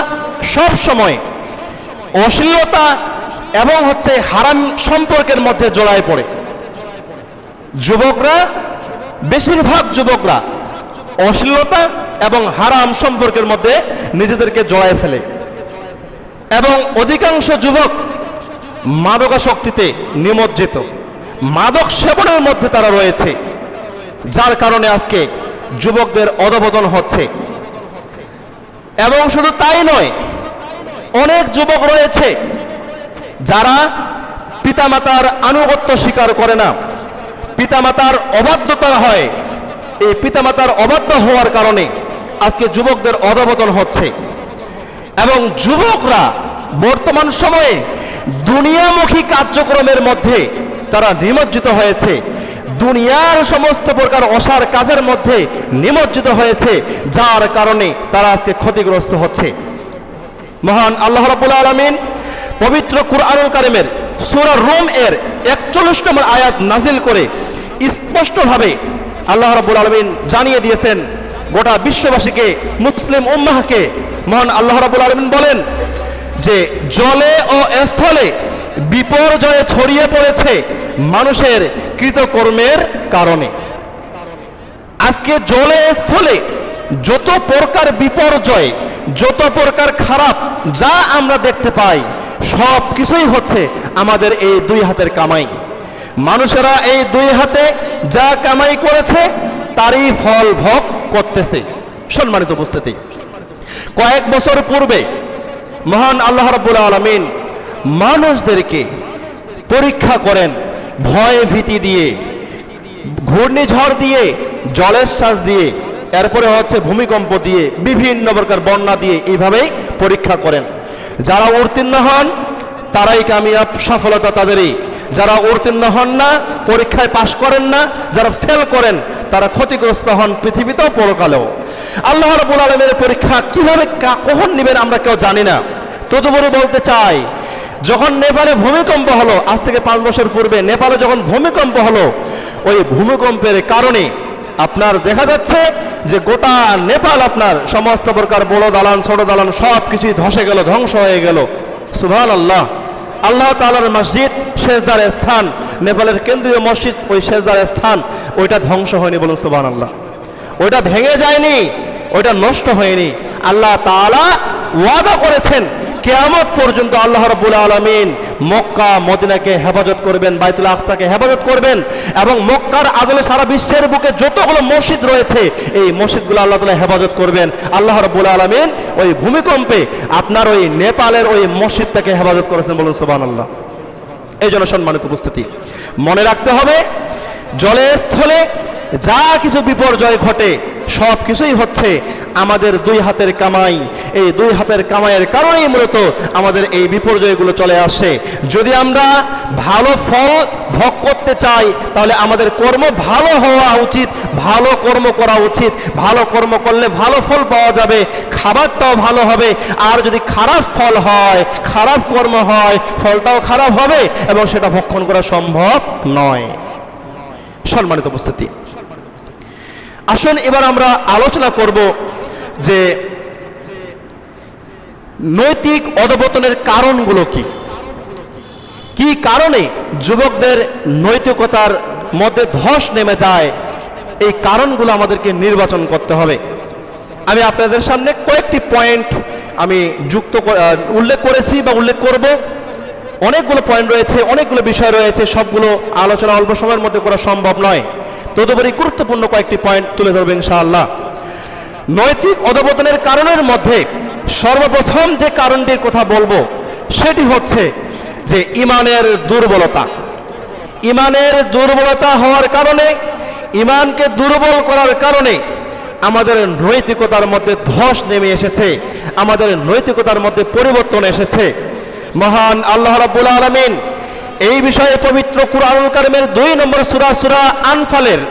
সব সময় অশ্লীলতা এবং হারাম সম্পর্কের মধ্যে জড়ায় পড়ে। যুবকরা, বেশিরভাগ যুবকরা অশ্লীলতা এবং হারাম সম্পর্কের মধ্যে নিজেদেরকে জড়ায় ফেলে এবং অধিকাংশ যুবক মাদকাসক্তিতে নিমজ্জিত, মাদক সেবনের মধ্যে তারা রয়েছে, যার কারণে আজকে যুবকদের অধঃপতন হচ্ছে। এবং শুধু তাই নয়, অনেক যুবক রয়েছে যারা পিতামাতার আনুগত্য স্বীকার করে না, পিতামাতার অবাধ্যতা হয়। এই পিতামাতার অবাধ্য হওয়ার কারণে আজকে যুবকদের অধঃপতন হচ্ছে। এবং যুবকরা বর্তমান সময়ে দুনিয়ামুখী কার্যক্রমের মধ্যে তারা নিমজ্জিত হয়েছে, দুনিয়ার সমস্ত প্রকার অসার কাজের মধ্যে নিমজ্জিত হয়েছে, যার কারণে তারা আজকে ক্ষতিগ্রস্ত হচ্ছে। মহান আল্লাহ রাব্বুল আলামিন পবিত্র কুরআনুল কারীমের সূরা রুম এর 41 নম্বর আয়াত নাজিল করে স্পষ্টভাবে আল্লাহ রাব্বুল আলামিন জানিয়ে দিয়েছেন গোটা বিশ্ববাসীকে, মুসলিম উম্মাহকে। মহান আল্লাহ রাব্বুল আলামিন বলেন যে জলে ও স্থলে বিপর্যয়ে ছড়িয়ে পড়েছে মানুষের কৃতকর্মের কারণে। আজকে জলে স্থলে যত প্রকার বিপর্যয়, যত প্রকার খারাপ যা আমরা দেখতে পাই, সব কিছুই হচ্ছে আমাদের এই দুই হাতের কামাই। মানুষেরা এই দুই হাতে যা কামাই করেছে তারই ফল ভোগ করতেছে। সম্মানিত উপস্থিতি, কয়েক বছর পূর্বে মহান আল্লাহ রাব্বুল আলামিন মানুষদেরকে পরীক্ষা করেন ভয় ভীতি দিয়ে, ঘূর্ণিঝড় দিয়ে, জলের শ্বাস দিয়ে, এরপরে ভূমিকম্প দিয়ে, বিভিন্ন প্রকার বন্যা দিয়ে, এইভাবেই পরীক্ষা করেন। যারা উত্তীর্ণ হন তারাই কামিয়াব, সফলতা তাদেরই। যারা উত্তীর্ণ হন না, পরীক্ষায় পাশ করেন না, যারা ফেল করেন তারা ক্ষতিগ্রস্ত হন পৃথিবীতেও পরকালেও। আল্লাহ রাব্বুল আলামিনের পরীক্ষা কিভাবে কখন নেবেন আমরা কেউ জানি না। তদুপরি বলতে চাই, যখন নেপালে ভূমিকম্প হলো, আজ থেকে 5 বছর পূর্বে নেপালে যখন ভূমিকম্প হলো, ওই ভূমিকম্পের কারণে আপনার দেখা যাচ্ছে যে গোটা নেপাল আপনার সমস্ত প্রকার বড় দালান ছোট দালান সব কিছুই ধসে গেল, ধ্বংস হয়ে গেল। সুবহানাল্লাহ। আল্লাহ তাআলার মসজিদ, সেজদার স্থান, নেপালের কেন্দ্রীয় মসজিদ, ওই সেজদার স্থান, ওইটা ধ্বংস হয়নি, বলুন সুবহানাল্লাহ। ওইটা ভেঙে যায়নি, ওইটা নষ্ট হয়নি। আল্লাহ তাআলা ওয়াদা করেছেন কিয়ামত পর্যন্ত আল্লাহ রাব্বুল আলামিন মক্কা মদিনাকে হেফাজত করবেন, বাইতুল আকসাকে হেফাজত করবেন, এবং মক্কার আদলে সারা বিশ্বের বুকে যতগুলো মসজিদ রয়েছে এই মসজিদগুলো আল্লাহ তাআলা হেফাজত করবেন। আল্লাহ রাব্বুল আলামিন ওই ভূমিকম্পে আপনার ওই নেপালের ওই মসজিদটাকে হেফাজত করেছেন, বলুন সুবহানাল্লাহ। এই জন্য সম্মানিত উপস্থিতি, মনে রাখতে হবে জলে স্থলে যা কিছু বিপর্যয় ঘটে সব কিছুই হচ্ছে আমাদের দুই হাতের কামাই। এই দুই হাতের কামাইয়ের কারণেই মূলত আমাদের এই বিপর্যয়গুলো চলে আসে। যদি আমরা ভালো ফল ভোগ করতে চাই তাহলে আমাদের কর্ম ভালো হওয়া উচিত, ভালো কর্ম করা উচিত। ভালো কর্ম করলে ভালো ফল পাওয়া যাবে, খাবারটাও ভালো হবে। আর যদি খারাপ ফল হয়, খারাপ কর্ম হয়, ফলটাও খারাপ হবে এবং সেটা ভক্ষণ করা সম্ভব নয়। সম্মানিত উপস্থিতি, আসুন এবার আমরা আলোচনা করব যে নৈতিক অধঃপতনের কারণগুলো কি, কি কারণে যুবকদের নৈতিকতার মধ্যে ধস নেমে যায়। এই কারণগুলো আমাদেরকে নির্বাচন করতে হবে। আমি আপনাদের সামনে কয়েকটি পয়েন্ট আমি উল্লেখ করেছি বা উল্লেখ করব। অনেকগুলো পয়েন্ট রয়েছে, অনেকগুলো বিষয় রয়েছে, সবগুলো আলোচনা অল্প সময়ের মধ্যে করা সম্ভব নয়। তদুপরি গুরুত্বপূর্ণ কয়েকটি পয়েন্ট তুলে ধরবে ইনশাআল্লাহ। নৈতিক অধঃপতনের কারণের মধ্যে সর্বপ্রথম যে কারণটির কথা বলবো সেটি হচ্ছে যে ইমানের দুর্বলতা। ইমানের দুর্বলতা হওয়ার কারণে, ইমানকে দুর্বল করার কারণে আমাদের নৈতিকতার মধ্যে ধস নেমে এসেছে, আমাদের নৈতিকতার মধ্যে পরিবর্তন এসেছে। মহান আল্লাহ রাব্বুল আলামিন এই বিষয়ে পবিত্র কুরআনুল কারীমের 2 নম্বর সূরা আনফালের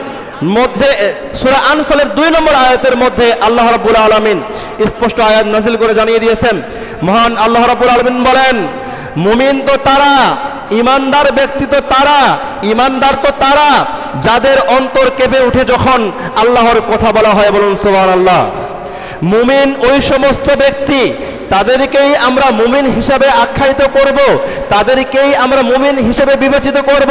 মধ্যে, সূরা আনফালের 2 নম্বর আয়াতের মধ্যে আল্লাহ রাব্বুল আলামিন স্পষ্ট আয়াত নাযিল করে জানিয়ে দিয়েছেন। মহান আল্লাহ রাব্বুল আলামিন বলেন, মুমিন তো তারা, ইমানদার ব্যক্তি তো তারা, ইমানদার তো তারা যাদের অন্তর কেঁপে উঠে যখন আল্লাহর কথা বলা হয়, বলুন সুবহানাল্লাহ। মুমিন ওই সমস্ত ব্যক্তি, তাদেরকেই আমরা মুমিন হিসাবে আখ্যায়িত করব, তাদেরকেই আমরা মুমিন হিসাবে বিবেচিত করব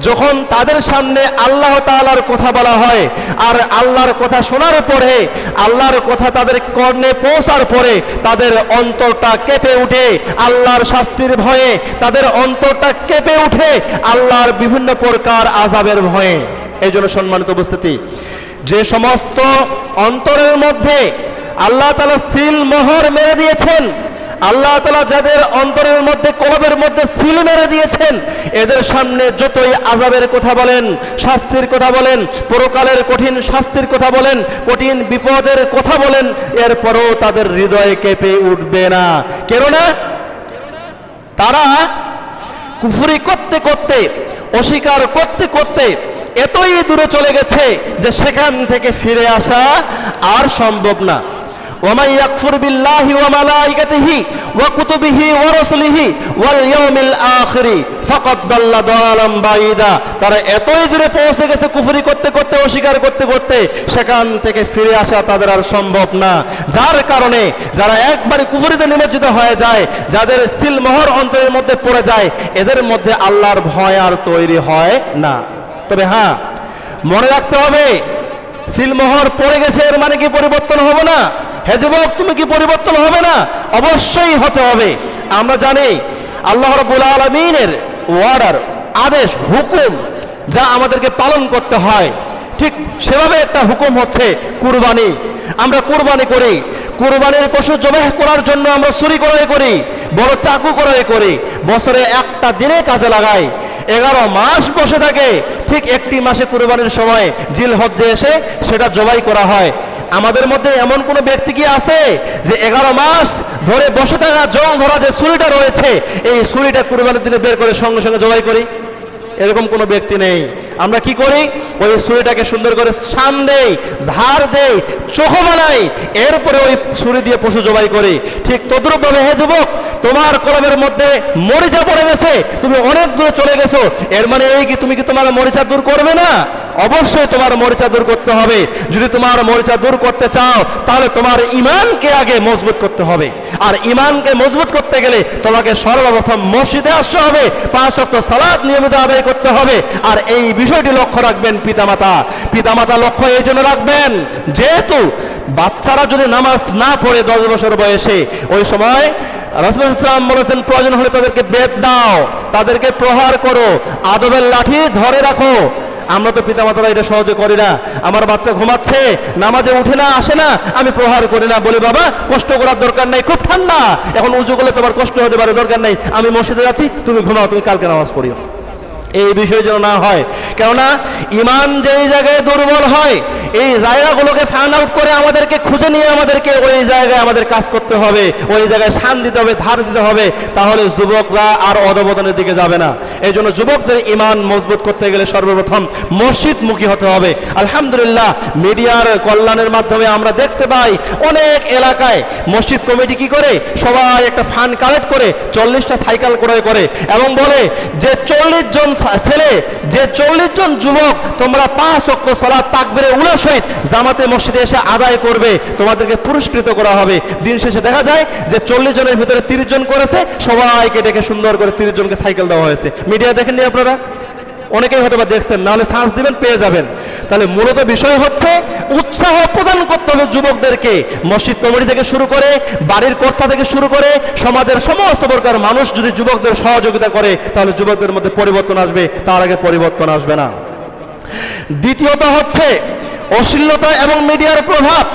যখন তাদের সামনে আল্লাহ তাআলার কথা বলা হয়। আর আল্লাহর কথা শোনার পরে, আল্লাহর কথা তাদের কর্ণে পৌঁছার পরে তাদের অন্তরটা কেঁপে উঠে আল্লাহর শাস্তির ভয়ে, তাদের অন্তরটা কেঁপে উঠে আল্লাহর বিভিন্ন প্রকার আযাবের ভয়ে। এই জন্য সম্মানিত উপস্থিতি, যে সমস্ত অন্তরের মধ্যে আল্লাহ তাআলা সিল মোহর মেরে দিয়েছেন, আল্লাহ তাআলা যাদের অন্তরের মধ্যে, কলবের মধ্যে সিল মেরে দিয়েছেন, এদের সামনে যতই আযাবের কথা বলেন, শাস্তির কথা বলেন, পরকালের কঠিন শাস্তির কথা বলেন, কঠিন বিপদের কথা বলেন, এরপরও তাদের হৃদয়ে কেঁপে উঠবে না। কেননা তারা কুফরি করতে করতে, অস্বীকার করতে করতে এতই দূরে চলে গেছে যে সেখান থেকে ফিরে আসা আর সম্ভব না। ওয়ামান ইয়াকফুর বিল্লাহি ওয়া মালাইকাতিহি ওয়া কুতুবিহি ওয়া রাসূলিহি ওয়াল ইয়াউমিল আখির ফাকাদ দাল্লা দালালাম বাঈদা। তারা এতই দূরে পৌঁছে গেছে কুফরি করতে করতে, অস্বীকার করতে করতে, সেখান থেকে ফিরে আসা তাদের আর সম্ভব না। যার কারণে যারা একবারে কুফরিতে নিমজ্জিত হয়ে যায়, যাদের সিলমোহর অন্তরের মধ্যে পড়ে যায়, এদের মধ্যে আল্লাহর ভয় আর তৈরি হয় না। তবে হ্যাঁ, মনে রাখতে হবে, সিলমোহর পড়ে গেছে এর মানে কি পরিবর্তন হবে না? হে যুবক, তুমি কি পরিবর্তন হবে না? অবশ্যই হতে হবে। আমরা জানি আল্লাহ রাব্বুল আলামিনের অর্ডার, আদেশ, হুকুম যা আমাদেরকে পালন করতে হয়, ঠিক সেভাবে একটা হুকুম হচ্ছে কুরবানি। আমরা কুরবানি করি, কুরবানির পশু জবাই করার জন্য আমরা ছুরি ক্রয় করি, বড় চাকু ক্রয় করি, বছরে একটা দিনে কাজে লাগাই, 11 মাস বসে থাকে, ঠিক একটি মাসে কুরবানির সময় জিলহজ্জে এসে সেটা জবাই করা হয়। আমাদের মধ্যে এমন কোন ব্যক্তি কি আছে যে 11 মাস ধরে বসে থাকা জং ধরা যে ছুরিটা রয়েছে, এই ছুরিটা কুরবানির দিনে বের করে সঙ্গে সঙ্গে জবাই করি? এরকম কোনো ব্যক্তি নেই। আমরা কি করি? ওই ছুরিটাকে সুন্দর করে শান দেই, ধার দেই, চোখ বানাই, এরপরে ওই ছুরি দিয়ে পশু জবাই করি। ঠিক তদ্রূপভাবে হে যুবক, তোমার কলবের মধ্যে মরিচা পড়ে গেছে, তুমি অনেক দূরে চলে গেছো, এর মানে এই কি তুমি কি তোমার মরিচা দূর করবে না? অবশ্যই তোমার মরিচা দূর করতে হবে। যদি তোমার মরিচা দূর করতে চাও, তাহলে তোমার ঈমানকে আগে মজবুত করতে হবে। আর ঈমানকে মজবুত করতে গেলে তোমাকে সর্বপ্রথম মসজিদে আসতে হবে, 5 ওয়াক্ত সালাত নিয়মিত আদায় করতে হবে। আর এই বিষয়টি লক্ষ্য রাখবেন পিতামাতা। পিতামাতা লক্ষ্য এই জন্য রাখবেন, যেহেতু বাচ্চারা যদি নামাজ না পড়ে 10 বছর বয়সে, ওই সময় রাসূলুল্লাহ সাল্লাল্লাহু আলাইহি ওয়াসাল্লাম বলেছেন, প্রয়োজন হলে তাদেরকে বেত দাও, তাদেরকে প্রহার করো, আদবের লাঠি ধরে রাখো। আমরা তো পিতামাতারা এটা সহজে করি না। আমার বাচ্চা ঘুমাচ্ছে, নামাজে উঠে না, আসে না, আমি প্রহার করি না, বলি বাবা কষ্ট করার দরকার নাই, খুব ঠান্ডা, এখন উজু করলে তোমার কষ্ট হতে পারে, দরকার নাই, আমি মসজিদে যাচ্ছি, তুমি ঘুমাও, তুমি কালকে নামাজ পড়িও। এই বিষয় যেন না হয়। কেননা ঈমান যেই জায়গায় দুর্বল হয়, এই জায়গাগুলোকে ফাইন্ড আউট করে আমাদেরকে খুঁজে নিয়ে আমাদেরকে ওই জায়গায় আমাদের কাজ করতে হবে, ওই জায়গায় শান দিতে হবে, ধার দিতে হবে, তাহলে যুবকরা আর অধঃপতনের দিকে যাবে না। এই জন্য যুবকদের ঈমান মজবুত করতে গেলে সর্বপ্রথম মসজিদমুখী হতে হবে। আলহামদুলিল্লাহ, মিডিয়ার কল্যাণের মাধ্যমে আমরা দেখতে পাই অনেক এলাকায় মসজিদ কমিটি কি করে, সবাই একটা ফান্ড কালেক্ট করে 40টা সাইকেল ক্রয় করে এবং বলে যে 40 জন ছেলে, যে 40 জন যুবক, তোমরা 5 ওয়াক্ত সালাত তাকবীরে উলা সহিত জামাতে মসজিদে এসে আদায় করবে, তোমাদেরকে পুরস্কৃত করা হবে। দিন শেষে দেখা যায় যে 40 জনের ভিতরে 30 জন করেছে, সবাইকে ডেকে সুন্দর করে 30 জনকে সাইকেল দেওয়া হয়েছে। মিডিয়া দেখেননি আপনারা? অনেকেই হয়তো বা দেখছেন, নাহলে সার্চ দিবেন, পেয়ে যাবেন। তাহলে মূলত বিষয় হচ্ছে উৎসাহ প্রদান করতে হবে যুবকদেরকে। মসজিদ কমিটি থেকে শুরু করে, বাড়ির কর্তা থেকে শুরু করে, সমাজের সমস্ত প্রকার মানুষ যদি যুবকদের সহযোগিতা করে, তাহলে যুবকদের মধ্যে পরিবর্তন আসবে, তার আগে পরিবর্তন আসবে না। দ্বিতীয়ত হচ্ছে অশ্লীলতা এবং মিডিয়ার প্রভাব।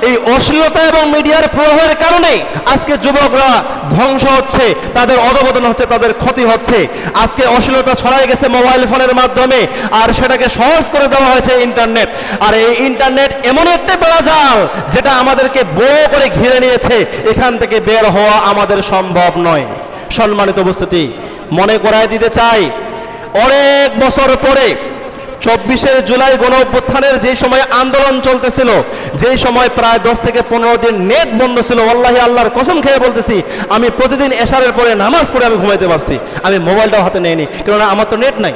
এই অশ্লীলতা এবং মিডিয়ার প্রভাবের কারণে আজকে যুবকরা ধ্বংস হচ্ছে, তাদের অধঃপতন হচ্ছে, তাদের ক্ষতি হচ্ছে। আজকে অশ্লীলতা ছড়াই গেছে মোবাইল ফোনের মাধ্যমে, আর সেটাকে সহজ করে দেওয়া হয়েছে ইন্টারনেট। আর এই ইন্টারনেট এমন একটা বেড়াজাল যেটা আমাদেরকে বড় করে ঘিরে নিয়েছে, এখান থেকে বের হওয়া আমাদের সম্ভব নয়। সম্মানিত উপস্থিতি, মনে করায় দিতে চাই, অনেক বছর পরে 24 জুলাই গণঅভ্যুত্থানের যে সময় আন্দোলন চলতেছিল, যেই সময় প্রায় 10 থেকে 15 দিন নেট বন্ধ ছিল, ওয়াল্লাহি আল্লাহর কসম খেয়ে বলতেছি, আমি প্রতিদিন এশারের পরে নামাজ পড়ে আমি ঘুমাইতে পারছি, আমি মোবাইলটাও হাতে নেইনি, কেননা আমার তো নেট নাই।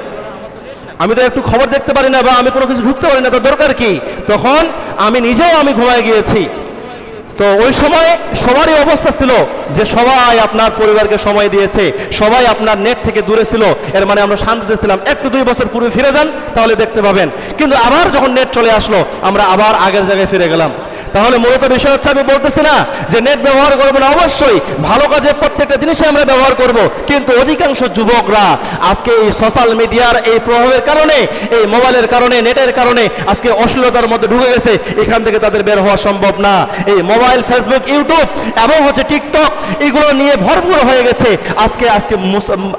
আমি তো একটু খবর দেখতে পারি না বা আমি কোনো কিছু ঢুকতে পারি না, তো দরকার কি? তখন আমি নিজেও ঘুমায় গিয়েছি। তো ওই সময় সবারই অবস্থা ছিল যে সবাই আপনার পরিবারকে সময় দিয়েছে, সবাই আপনার নেট থেকে দূরে ছিল, এর মানে আমরা শান্তিতে ছিলাম। একটু 2 বছর পূর্বে ফিরে যান, তাহলে দেখতে পাবেন। কিন্তু আবার যখন নেট চলে আসলো, আমরা আবার আগের জায়গায় ফিরে গেলাম। তাহলে মূলত বিষয় হচ্ছে, আমি বলতেছি না যে নেট ব্যবহার করবো না, অবশ্যই ভালো কাজে প্রত্যেকটা জিনিসে আমরা ব্যবহার করব, কিন্তু অধিকাংশ যুবকরা আজকে এই সোশ্যাল মিডিয়ার এই প্রভাবের কারণে, এই মোবাইলের কারণে, নেটের কারণে আজকে অশ্লীলতার মধ্যে ঢুকে গেছে। এখান থেকে তাদের বের হওয়া সম্ভব না। এই মোবাইল, ফেসবুক, ইউটিউব এবং টিকটক, এগুলো নিয়ে ভরপুর হয়ে গেছে।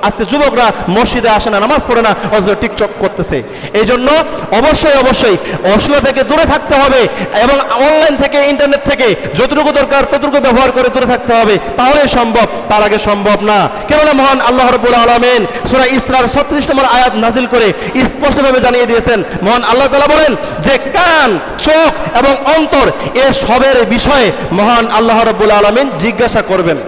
আজকে যুবকরা মসজিদে আসে না, নামাজ পড়ে না, অথচ টিকটক করতেছে। এই জন্য অবশ্যই অশ্লীলতা থেকে দূরে থাকতে হবে এবং অনলাইন থেকে, ইন্টারনেট থেকে যতটুকু দরকার ততটুকু ব্যবহার করে দূরে থাকতে হবে, তাহলে সম্ভব, তার আগে সম্ভব না। কেননা মহান আল্লাহ রাব্বুল আলামিন সূরা ইসরার 36 নম্বর আয়াত নাজিল করে স্পষ্টভাবে জানিয়ে দিয়েছেন। মহান আল্লাহ তাআলা বলেন যে কান, চোখ এবং অন্তর এ সবের বিষয়ে মহান আল্লাহ রাব্বুল আলামিন জিজ্ঞাসা করবেন।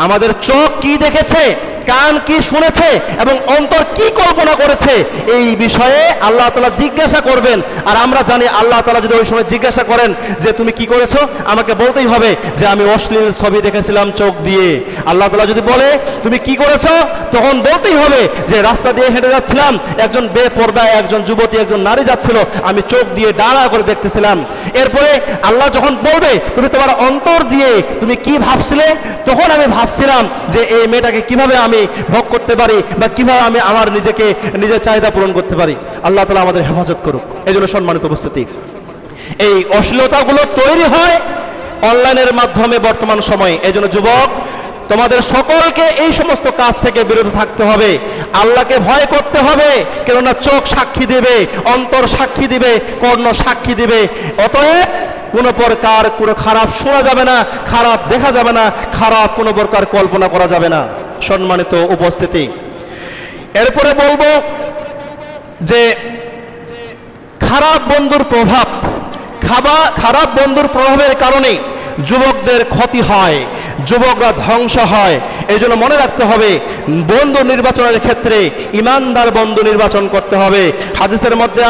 আমাদের চোখ কি দেখেছে, কান কি শুনেছে এবং অন্তর কি কল্পনা করেছে, এই বিষয়ে আল্লাহ তাআলা জিজ্ঞাসা করবেন। আর আমরা জানি আল্লাহ তাআলা যদি ওই সময় জিজ্ঞাসা করেন যে তুমি কি করেছো, আমাকে বলতেই হবে যে আমি অশ্লীল ছবি দেখেছিলাম চোখ দিয়ে। আল্লাহ তাআলা যদি বলে তুমি কি করেছো, তখন বলতেই হবে যে রাস্তা দিয়ে হেঁটে যাচ্ছিলাম, একজন বেপর্দা, একজন যুবতী, একজন নারী যাচ্ছিল, আমি চোখ দিয়ে ডাড়া করে দেখতেছিলাম। এরপরে আল্লাহ যখন বলবে তুমি তোমার অন্তর দিয়ে তুমি কি ভাবছিলে, তখন আমি ভাবছিলাম যে এই মেয়েটাকে কিভাবে আমি ভোগ করতে পারি বা কিভাবে আমি আমার নিজের চাহিদা পূরণ করতে পারি। আল্লাহ তাআলা আমাদের হেফাজত করুক। এই জন্য সম্মানিত উপস্থিতি, এই অশ্লীলতাগুলো তৈরি হয় অনলাইনের মাধ্যমে বর্তমান সময়ে। এই জন্য যুবক, তোমাদের সকলকে এই সমস্ত কাজ থেকে বিরত থাকতে হবে, আল্লাহকে ভয় করতে হবে। কেননা চোখ সাক্ষী দেবে, অন্তর সাক্ষী দিবে, কর্ণ সাক্ষী দিবে। অতএব কোনো প্রকার কোনো খারাপ শোনা যাবে না, খারাপ দেখা যাবে না, খারাপ কোনো প্রকার কল্পনা করা যাবে না। সম্মানিত উপস্থিতি, এরপরে বলবো যে খারাপ বন্ধুর প্রভাব, খারাপ বন্ধুর প্রভাবের কারণে যুবকদের ক্ষতি হয়, যুবকরা ধ্বংস হয়। এই জন্য মনে রাখতে হবে, বন্ধু নির্বাচনের ক্ষেত্রে ইমানদার বন্ধু নির্বাচন করতে হবে। হাদিসের মধ্যে,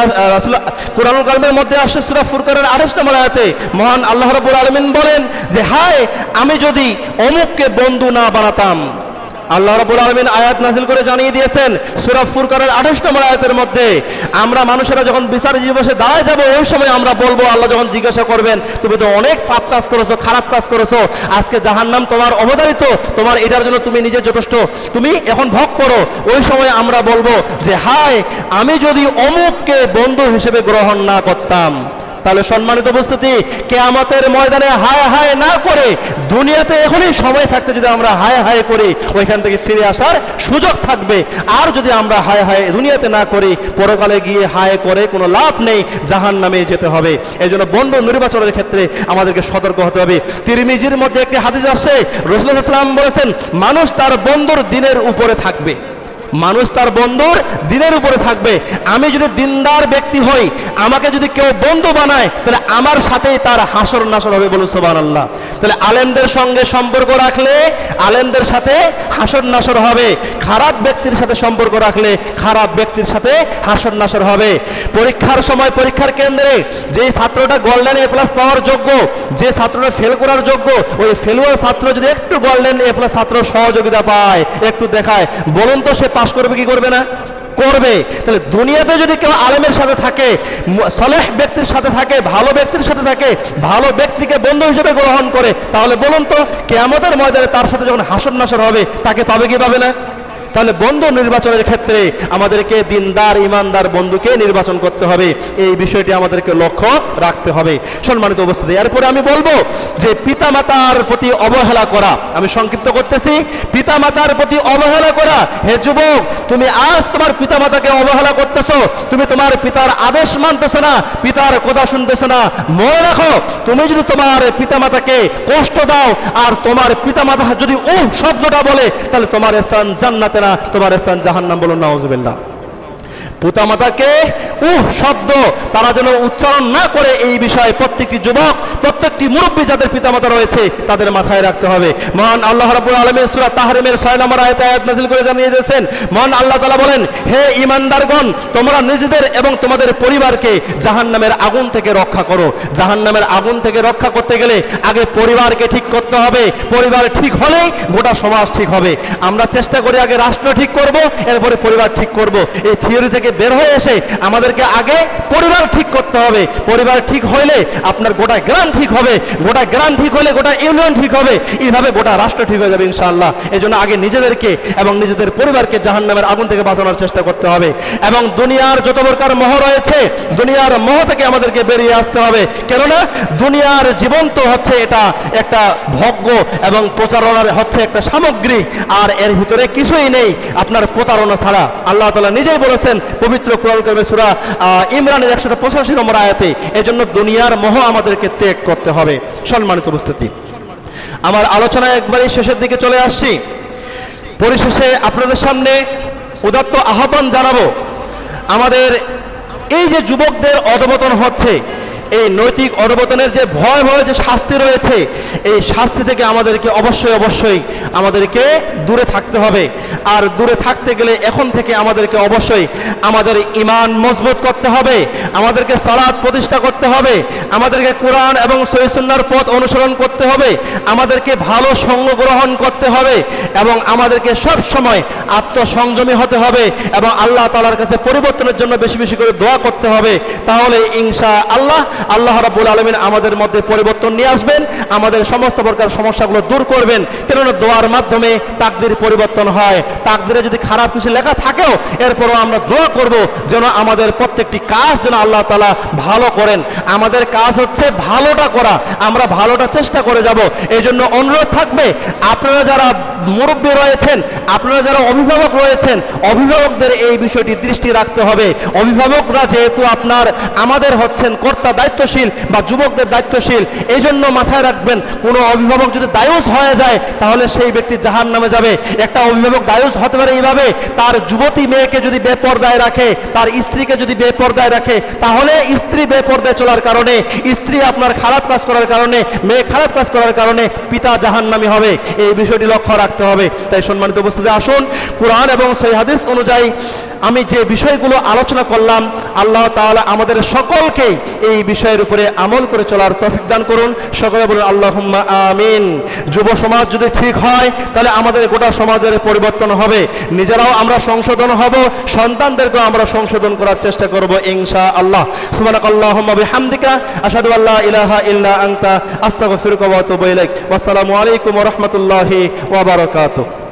কুরআনুল কারীমের মধ্যে আসছে সূরা ফুরকানের 28 নম্বর আয়াতে মহান আল্লাহ রাব্বুল আলামিন বলেন যে হায় আমি যদি অমুককে বন্ধু না বানাতাম। আল্লাহ রাব্বুল আলামিন আয়াত নাযিল করে জানিয়ে দিয়েছেন সূরা ফুরকানের 28 নম্বর আয়াতের মধ্যে, আমরা মানুষেরা যখন বিচার দিবসে দাঁড়ায় যাব, ওই সময় আমরা বলবো, আল্লাহ যখন জিজ্ঞাসা করবেন তুমি তো অনেক পাপ কাজ করেছো, খারাপ কাজ করেছো, আজকে জাহান্নাম তোমার অবধারিত, তোমার এটার জন্য তুমি নিজে যথেষ্ট, তুমি এখন ভোগ করো। ওই সময় আমরা বলবো যে হায় আমি যদি অমুককে বন্ধু হিসেবে গ্রহণ না করতাম। তাহলে সম্মানিত উপস্থিতি, কিয়ামতের ময়দানে হায় হায় না করে দুনিয়াতে এখনই সময় থাকতে যদি আমরা হায় হায় করি, ওইখান থেকে ফিরে আসার সুযোগ থাকবে। আর যদি আমরা হায় হায় দুনিয়াতে না করি, পরকালে গিয়ে হায় করে কোনো লাভ নেই, জাহান্নামে যেতে হবে। এই জন্য বন্ধু নির্বাচনের ক্ষেত্রে আমাদেরকে সতর্ক হতে হবে। তিরমিজির মধ্যে একটি হাদিস আসছে, রাসূলুল্লাহ সাল্লাল্লাহু আলাইহি ওয়াসাল্লাম বলেছেন মানুষ তার বন্ধুর দিনের উপরে থাকবে, মানুষ তার বন্ধুর দিনের উপরে থাকবে। আমি যদি দিনদার ব্যক্তি হই, আমাকে যদি কেউ বন্ধু বানায়, তাহলে আমার সাথেই তার হাসর নাসর হবে, বলুন সুবহানাল্লাহ। তাহলে আলেমদের সঙ্গে সম্পর্ক রাখলে আলেমদের সাথে হাসর নাসর হবে, খারাপ ব্যক্তির সাথে সম্পর্ক রাখলে খারাপ ব্যক্তির সাথে হাসর নাসর হবে। পরীক্ষার সময় পরীক্ষার কেন্দ্রে যে ছাত্রটা গোল্ডেন এ প্লাস পাওয়ার যোগ্য, যে ছাত্রটা ফেল করার যোগ্য, ওই ফেলুয়ার ছাত্র যদি একটু গোল্ডেন এ প্লাস ছাত্র সহযোগিতা পায়, একটু দেখায়, বলুন তো সে পাস করবে কি করবে না? করবে। তাহলে দুনিয়াতে যদি কেউ আলেমের সাথে থাকে, সলেহ ব্যক্তির সাথে থাকে, ভালো ব্যক্তির সাথে থাকে, ভালো ব্যক্তিকে বন্ধু হিসেবে গ্রহণ করে, তাহলে বলুন তো কিয়ামতের ময়দানে তার সাথে যখন হাসর নাসর হবে, তাকে পাবে কি পাবে না? তাহলে বন্ধু নির্বাচনের ক্ষেত্রে আমাদেরকে দিনদার ইমানদার বন্ধুকে নির্বাচন করতে হবে, এই বিষয়টি আমাদেরকে লক্ষ্য রাখতে হবে। সম্মানিত উপস্থিতি, এরপরে আমি বলবো যে পিতামাতার প্রতি অবহেলা করা, আমি সংক্ষিপ্ত করতেছি, পিতামাতার প্রতি অবহেলা করা। হে যুবক, তুমি আজ তোমার পিতামাতাকে অবহেলা করতেছো, তুমি তোমার পিতার আদেশ মানতেছো না, পিতার কথা শুনতেছো না। মনে রাখো, তুমি যদি তোমার পিতামাতাকে কষ্ট দাও আর তোমার পিতামাতা যদি শব্দটা বলে, তাহলে তোমার স্থান জান্নাতে না, তোমার স্থান জাহান্নাম, বলুন নাউজুবিল্লাহ। পিতামাতাকে শব্দ তারা যেন উচ্চারণ না করে, এই বিষয়ে প্রত্যেকটি যুবক, প্রত্যেকটি মুরব্বী যাদের পিতামাতা রয়েছে তাদের মাথায় রাখতে হবে। মহান আল্লাহ রাব্বুল আলামিন সূরা তাহরিমের 6 নম্বর আয়াতে আয়াত নাযিল করে জানিয়ে দিয়েছেন, মহান আল্লাহ তাআলা বলেন, হে ঈমানদারগণ, তোমরা নিজেদের এবং তোমাদের পরিবারকে জাহান্নামের আগুন থেকে রক্ষা করো। জাহান্নামের আগুন থেকে রক্ষা করতে গেলে আগে পরিবারকে ঠিক করতে হবে। পরিবার ঠিক হলেই গোটা সমাজ ঠিক হবে। আমরা চেষ্টা করি আগে রাষ্ট্র ঠিক করব, এরপরে পরিবার ঠিক করব। এই থিওরি থেকে বের হয়ে এসে আমাদেরকে আগে পরিবার ঠিক করতে হবে। পরিবার ঠিক হইলে আপনার গোটা গ্রাম ঠিক হবে, গোটা গ্রাম ঠিক হলে গোটা ইউনিয়ন ঠিক হবে, এইভাবে গোটা রাষ্ট্র ঠিক হয়ে যাবে ইনশাআল্লাহ। এই জন্য আগে নিজেদেরকে এবং নিজেদের পরিবারকে জাহান্নামের আগুন থেকে বাঁচানোর চেষ্টা করতে হবে। এবং দুনিয়ার যত প্রকার মোহ রয়েছে, দুনিয়ার মোহ থেকে আমাদেরকে বেরিয়ে আসতে হবে। কেননা দুনিয়ার জীবন তো হচ্ছে এটা একটা ভোগ্য এবং প্রচারণার হচ্ছে একটা সামগ্রী, আর এর ভিতরে কিছুই নেই আপনার প্রতারণা ছাড়া। আল্লাহ তাআলা নিজেই বলেছেন পবিত্র কোরআন কারিমে সূরা ইমরানের 185 নম্বর আয়াতে, এজন্য দুনিয়ার মোহ আমাদেরকে ত্যাগ করতে হবে। সম্মানিত উপস্থিতি, আমার আলোচনা একবারই শেষের দিকে চলে আসছি। পরিশেষে আপনাদের সামনে উদাত্ত আহ্বান জানাবো, আমাদের এই যে যুবকদের অধঃপতন হচ্ছে, এই নৈতিক অধঃপতনের যে ভয় যে শাস্তি রয়েছে, এই শাস্তি থেকে আমাদেরকে অবশ্যই আমাদেরকে দূরে থাকতে হবে। আর দূরে থাকতে গেলে এখন থেকে আমাদেরকে অবশ্যই আমাদের ঈমান মজবুত করতে হবে, আমাদেরকে সালাত প্রতিষ্ঠা করতে হবে, আমাদেরকে কোরআন এবং সহিহ সুন্নাহর পথ অনুসরণ করতে হবে, আমাদেরকে ভালো সঙ্গ গ্রহণ করতে হবে এবং আমাদেরকে সব সময় আত্মসংযমী হতে হবে এবং আল্লাহ তাআলার কাছে পরিবর্তনের জন্য বেশি বেশি করে দোয়া করতে হবে। তাহলে ইনশাআল্লাহ আল্লাহ রাব্বুল আলামিন আমাদের মধ্যে পরিবর্তন নিয়ে আসবেন, আমাদের সমস্ত প্রকার সমস্যাগুলো দূর করবেন। কেননা দোয়ার মাধ্যমে তাকদীর পরিবর্তন হয়। তাকদীরে যদি খারাপ কিছু লেখা থাকেও, এরপরও আমরা দোয়া করব যেন আমাদের প্রত্যেকটি কাজ যেন আল্লাহ তাআলা ভালো করেন। আমাদের কাজ হচ্ছে ভালোটা করা, আমরা ভালোটা চেষ্টা করে যাব। এই জন্য অনুরোধ থাকবে, আপনারা যারা মুরব্বী রয়েছেন, আপনারা যারা অভিভাবক রয়েছেন, অভিভাবকদের এই বিষয়টি দৃষ্টি রাখতে হবে। অভিভাবকরা যেহেতু আমাদের হচ্ছেন কর্তা দায়িত্বশীল বা যুবকদের দায়িত্বশীল, এই জন্য মাথায় রাখবেন, কোনো অভিভাবক যদি দায়ুস হয়ে যায় তাহলে সেই ব্যক্তি জাহান্নামে যাবে। একটা অভিভাবক দায়ুস হতে পারে এইভাবে, তার যুবতী মেয়েকে যদি বেপরদায় রাখে, তার স্ত্রীকে যদি বেপরদায় রাখে, তাহলে স্ত্রী বেপরদায় চলার কারণে, স্ত্রী আপনার খারাপ কাজ করার কারণে, মেয়ে খারাপ কাজ করার কারণে পিতা জাহান্নামী হবে। এই বিষয়টি লক্ষ্য রাখতে হবে। তাই সম্মানিত উপস্থিতি, আসুন কোরআন এবং সহিহ হাদিস অনুযায়ী আমি যে বিষয়গুলো আলোচনা করলাম, আল্লাহ তাআলা আমাদের সকলকে এই বিষয়ের উপরে আমল করে চলার তৌফিক দান করুন। সকলে বলুন আল্লাহুম্মা আমিন। যুব সমাজ যদি ঠিক হয় তাহলে আমাদের গোটা সমাজের পরিবর্তন হবে, নিজেরাও আমরা সংশোধন হব, সন্তানদেরকেও আমরা সংশোধন করার চেষ্টা করব ইনশাআল্লাহ। সুবহানাকাল্লাহুম্মা বিহামদিকা আশহাদু আল্লা ইলাহা ইল্লা আনতা আস্তাগফিরুকা ওয়া আতুবু ইলাইক। ওয়াসসালামু আলাইকুম ওয়া রাহমাতুল্লাহি ওয়া বারাকাতুহু।